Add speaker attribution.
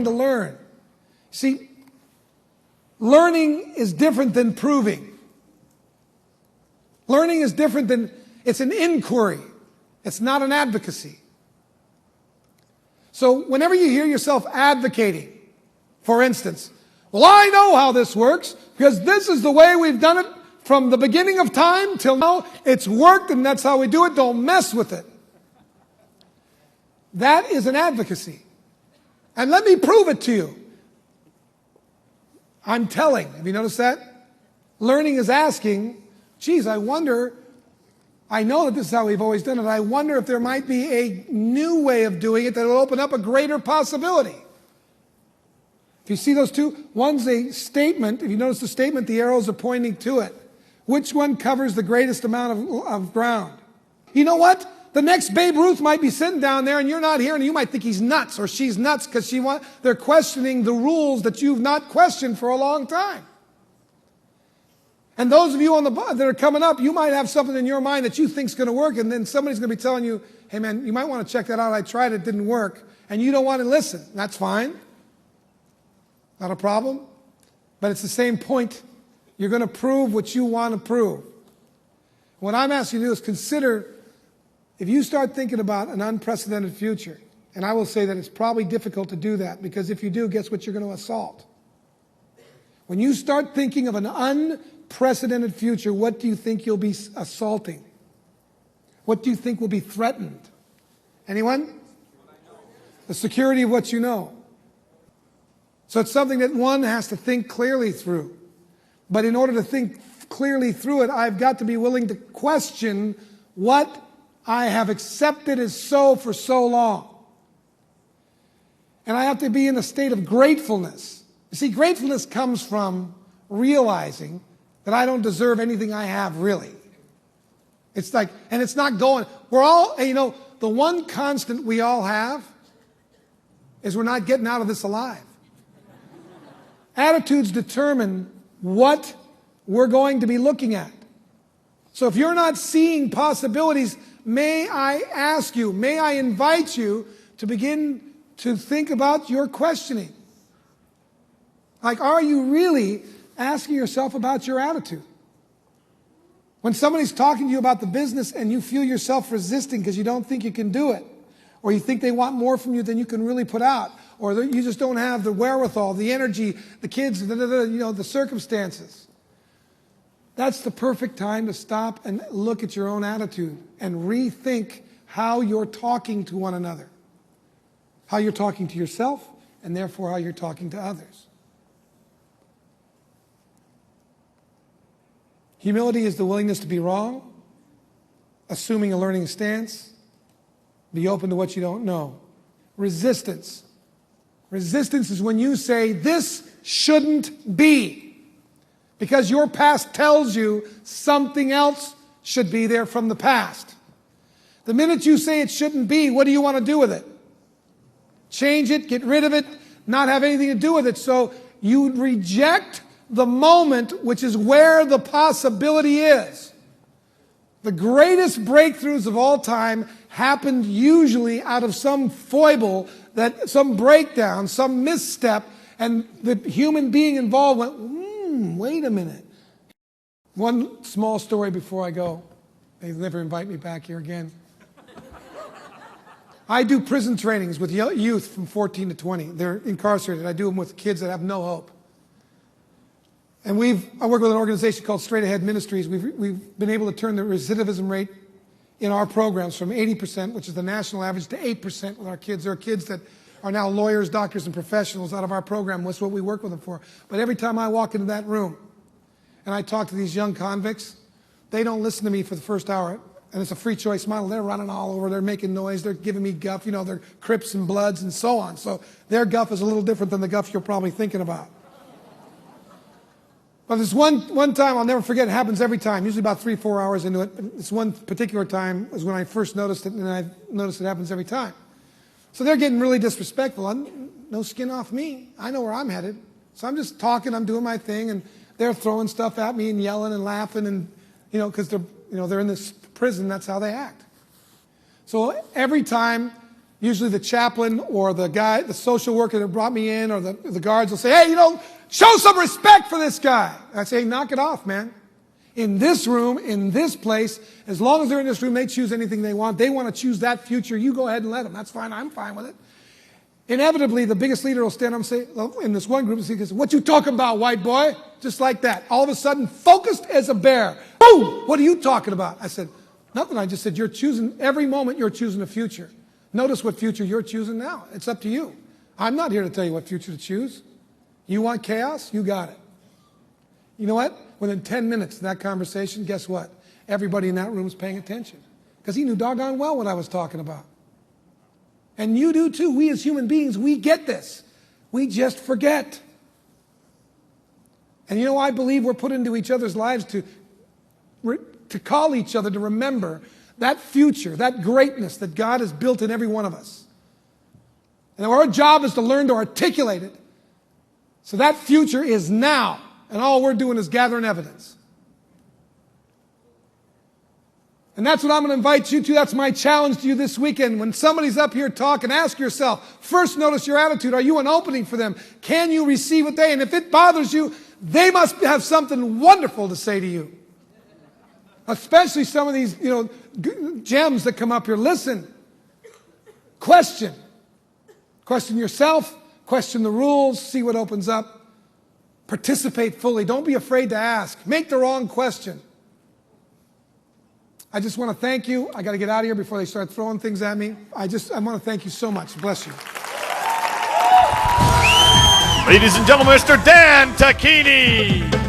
Speaker 1: going to learn. See, learning is different than proving. Learning is different than, it's an inquiry. It's not an advocacy. So whenever you hear yourself advocating, for instance, well, I know how this works because this is the way we've done it from the beginning of time till now. It's worked and that's how we do it. Don't mess with it. That is an advocacy. And let me prove it to you. I'm telling. Have you noticed that? Learning is asking, geez, I wonder, I know that this is how we've always done it. I wonder if there might be a new way of doing it that will open up a greater possibility. If you see those two, one's a statement. If you notice the statement, the arrows are pointing to it. Which one covers the greatest amount of ground? You know what? The next Babe Ruth might be sitting down there and you're not here and you might think he's nuts or she's nuts because they're questioning the rules that you've not questioned for a long time. And those of you that are coming up, you might have something in your mind that you think is going to work, and then somebody's going to be telling you, hey man, you might want to check that out. I tried it, didn't work. And you don't want to listen. That's fine. Not a problem. But it's the same point. You're going to prove what you want to prove. What I'm asking you to do is consider, if you start thinking about an unprecedented future, and I will say that it's probably difficult to do that, because if you do, guess what you're going to assault? When you start thinking of an unprecedented future, what do you think you'll be assaulting? What do you think will be threatened? Anyone? The security of what you know. So it's something that one has to think clearly through. But in order to think clearly through it, I've got to be willing to question what I have accepted as so for so long. And I have to be in a state of gratefulness. You see, gratefulness comes from realizing that I don't deserve anything I have, really. It's like, and it's not going, we're all, you know, the one constant we all have is we're not getting out of this alive. Attitudes determine what we're going to be looking at. So if you're not seeing possibilities, may I ask you, may I invite you to begin to think about your questioning. Like, are you really asking yourself about your attitude? When somebody's talking to you about the business and you feel yourself resisting because you don't think you can do it, or you think they want more from you than you can really put out, or you just don't have the wherewithal, the energy, the kids, the circumstances. That's the perfect time to stop and look at your own attitude and rethink how you're talking to one another, how you're talking to yourself, and therefore how you're talking to others. Humility is the willingness to be wrong, assuming a learning stance, be open to what you don't know. Resistance. Resistance is when you say, this shouldn't be, because your past tells you something else should be there from the past. The minute you say it shouldn't be, what do you want to do with it? Change it, get rid of it, not have anything to do with it. So you reject the moment, which is where the possibility is. The greatest breakthroughs of all time happened usually out of some foible, some breakdown, some misstep, and the human being involved went, wait a minute. One small story before I go. They never invite me back here again. I do prison trainings with youth from 14 to 20. They're incarcerated. I do them with kids that have no hope. And I work with an organization called Straight Ahead Ministries. We've been able to turn the recidivism rate in our programs from 80%, which is the national average, to 8% with our kids. There are kids that are now lawyers, doctors, and professionals out of our program. That's what we work with them for. But every time I walk into that room and I talk to these young convicts, they don't listen to me for the first hour. And it's a free choice model. They're running all over. They're making noise. They're giving me guff. You know, they're Crips and Bloods and so on. So their guff is a little different than the guff you're probably thinking about. But there's one time I'll never forget. It happens every time, usually about 3-4 hours into it. This one particular time was when I first noticed it, and I've noticed it happens every time. So they're getting really disrespectful. No skin off me. I know where I'm headed. So I'm just talking. I'm doing my thing, and they're throwing stuff at me and yelling and laughing, and because they're in this prison. That's how they act. So every time Usually the chaplain or the guy, the social worker that brought me in, or the guards will say, hey, show some respect for this guy. I say, knock it off, man. In this room, in this place, as long as they're in this room, they choose anything they want. They want to choose that future. You go ahead and let them. That's fine. I'm fine with it. Inevitably, the biggest leader will stand up and say, in this one group, he says, what you talking about, white boy? Just like that. All of a sudden, focused as a bear. Boom! What are you talking about? I said, nothing. I just said, you're choosing, every moment you're choosing a future. Notice what future you're choosing now. It's up to you. I'm not here to tell you what future to choose. You want chaos? You got it. You know what? Within 10 minutes of that conversation, guess what? Everybody in that room is paying attention. Because he knew doggone well what I was talking about. And you do too. We as human beings, we get this. We just forget. And I believe we're put into each other's lives to call each other to remember that future, that greatness that God has built in every one of us. And our job is to learn to articulate it. So that future is now. And all we're doing is gathering evidence. And that's what I'm going to invite you to. That's my challenge to you this weekend. When somebody's up here talking, ask yourself, first notice your attitude. Are you an opening for them? Can you receive what and if it bothers you, they must have something wonderful to say to you. Especially some of these, gems that come up here. Listen. Question. Question yourself. Question the rules. See what opens up. Participate fully. Don't be afraid to ask. Make the wrong question. I just want to thank you. I got to get out of here before they start throwing things at me. I want to thank you so much. Bless you.
Speaker 2: Ladies and gentlemen, Mr. Dan Tocchini.